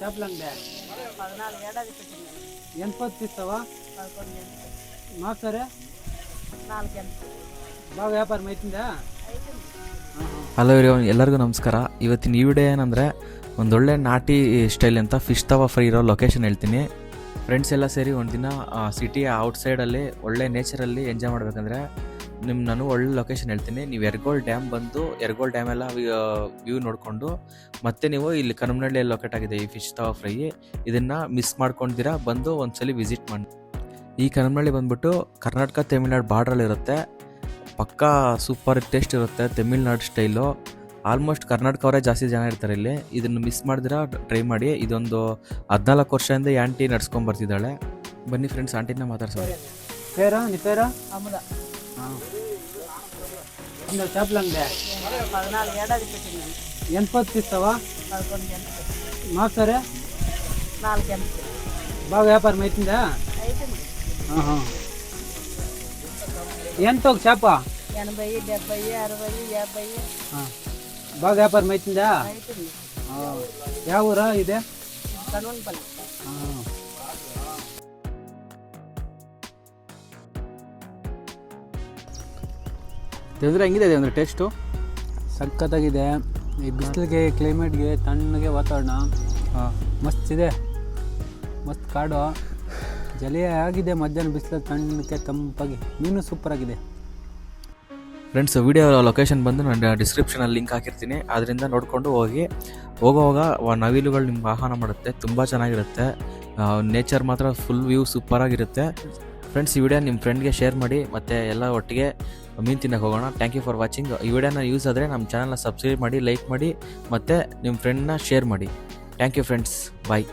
చేపలు అండి 14 ఏడాది పెట్టింది. ఎంత పొత్తు తీస్తావా 11 ఎంత మాసరే 4 ఎంత ಬಾಗ ವ್ಯಾಪಾರ ಮೈತಿಂದ ಹಲೋ ಎವ್ರಿವನ್, ಎಲ್ಲರಿಗೂ ನಮಸ್ಕಾರ. ಇವತ್ತಿನ ಈ ವಿಡಿಯೋ ಏನಂದರೆ ಒಂದೊಳ್ಳೆ ನಾಟಿ ಸ್ಟೈಲ್ ಅಂತ ಫಿಶ್ ತವಾ ಫ್ರೈ ಇರೋ ಲೊಕೇಶನ್ ಹೇಳ್ತೀನಿ. ಫ್ರೆಂಡ್ಸ್ ಎಲ್ಲ ಸೇರಿ ಒಂದಿನ ಸಿಟಿಯ ಔಟ್ಸೈಡಲ್ಲಿ ಒಳ್ಳೆ ನೇಚರಲ್ಲಿ ಎಂಜಾಯ್ ಮಾಡಬೇಕಂದ್ರೆ ನಾನು ಒಳ್ಳೆ ಲೊಕೇಶನ್ ಹೇಳ್ತೀನಿ. ನೀವು ಯರಗೋಳ್ ಡ್ಯಾಮ್ ಬಂದು ಯರಗೋಳ್ ಡ್ಯಾಮ್ ಎಲ್ಲ ವ್ಯೂ ನೋಡಿಕೊಂಡು ಮತ್ತೆ ನೀವು ಇಲ್ಲಿ ಕನಮನಹಳ್ಳಿಯಲ್ಲಿ ಲೊಕೇಟ್ ಆಗಿದೆ ಈ ಫಿಶ್ ತವಾ ಫ್ರೈ. ಇದನ್ನು ಮಿಸ್ ಮಾಡ್ಕೊಂಡಿದ್ದೀರಾ, ಬಂದು ಒಂದ್ಸಲಿ ವಿಸಿಟ್ ಮಾಡಿ. ಈ ಕನಮನಹಳ್ಳಿ ಬಂದ್ಬಿಟ್ಟು ಕರ್ನಾಟಕ ತಮಿಳ್ನಾಡು ಬಾರ್ಡ್ರಲ್ಲಿರುತ್ತೆ. ಪಕ್ಕಾ ಸೂಪರ್ ಟೇಸ್ಟ್ ಇರುತ್ತೆ, ತಮಿಳ್ನಾಡು ಸ್ಟೈಲು. ಆಲ್ಮೋಸ್ಟ್ ಕರ್ನಾಟಕವರೇ ಜಾಸ್ತಿ ಜನ ಇರ್ತಾರೆ ಇಲ್ಲಿ. ಇದನ್ನು ಮಿಸ್ ಮಾಡಿದಿರಾ ಟ್ರೈ ಮಾಡಿ. ಇದೊಂದು 14 ವರ್ಷದಿಂದ ಈ ಆಂಟಿ ನಡ್ಸ್ಕೊಂಡು ಬರ್ತಿದ್ದಾಳೆ. ಬನ್ನಿ ಫ್ರೆಂಡ್ಸ್, ಆಂಟಿನ ಮಾತಾಡ್ಸೋಣ. పేరా నీ పేరా అమ్ముదా ఇందులో చేపలు అండి 14 ఏడాది పెట్టింది. ఎంత పొత్తు తీస్తావా 11 ఎంత మాసరే 4 ఎంత బాగా వ్యాపారం అవుతుందా అయిపోయింది. ఎంత ఒక చేప 80 70 60 50 బాగా వ్యాపారం అవుతుందా అయిపోయింది. ಯಾವ ಊರಾ ಇದೆ కనువన్పల్లి. ತಿಂದರೆ ಹೆಂಗಿದೆ ಅಂದರೆ ಟೇಸ್ಟು ಸಖತ್ತಾಗಿದೆ. ಈ ಬಿಸಿಲಿಗೆ ಕ್ಲೈಮೇಟ್ಗೆ ತಣ್ಣಗೆ ವಾತಾವರಣ ಮಸ್ತ್ ಇದೆ. ಮಸ್ತ್ ಕಾಡು ಜಲಿ ಆಗಿದೆ. ಮಧ್ಯಾಹ್ನ ಬಿಸಿಲಲ್ಲಿ ತಣ್ಣಕ್ಕೆ ತಂಪಾಗಿ ಮೀನು ಸೂಪರಾಗಿದೆ. ಫ್ರೆಂಡ್ಸ್, ವಿಡಿಯೋ ಲೊಕೇಶನ್ ಬಂದು ನಾನು ಡಿಸ್ಕ್ರಿಪ್ಷನಲ್ಲಿ ಲಿಂಕ್ ಹಾಕಿರ್ತೀನಿ. ಅದರಿಂದ ನೋಡಿಕೊಂಡು ಹೋಗುವಾಗ ನವಿಲುಗಳು ನಿಮ್ಗೆ ಆಹ್ವಾನ ಮಾಡುತ್ತೆ. ತುಂಬ ಚೆನ್ನಾಗಿರುತ್ತೆ. ನೇಚರ್ ಮಾತ್ರ ಫುಲ್ ವ್ಯೂ ಸೂಪರಾಗಿರುತ್ತೆ. ಫ್ರೆಂಡ್ಸ್, ಈ ವಿಡಿಯೋ ನಿಮ್ಮ ಫ್ರೆಂಡ್ಗೆ ಶೇರ್ ಮಾಡಿ ಮತ್ತು ಎಲ್ಲ ಒಟ್ಟಿಗೆ ಮೀನು ತಿನ್ನಕ್ಕೆ ಹೋಗೋಣ. Thank you for watching. ಈ ವಿಡಿಯೋನ ಯೂಸ್ ಆದರೆ ನಮ್ಮ ಚಾನಲ್ನ ಸಬ್ಸ್ಕ್ರೈಬ್ ಮಾಡಿ, ಲೈಕ್ ಮಾಡಿ ಮತ್ತು ನಿಮ್ಮ ಫ್ರೆಂಡ್ನ ಶೇರ್ ಮಾಡಿ. Thank you friends, bye.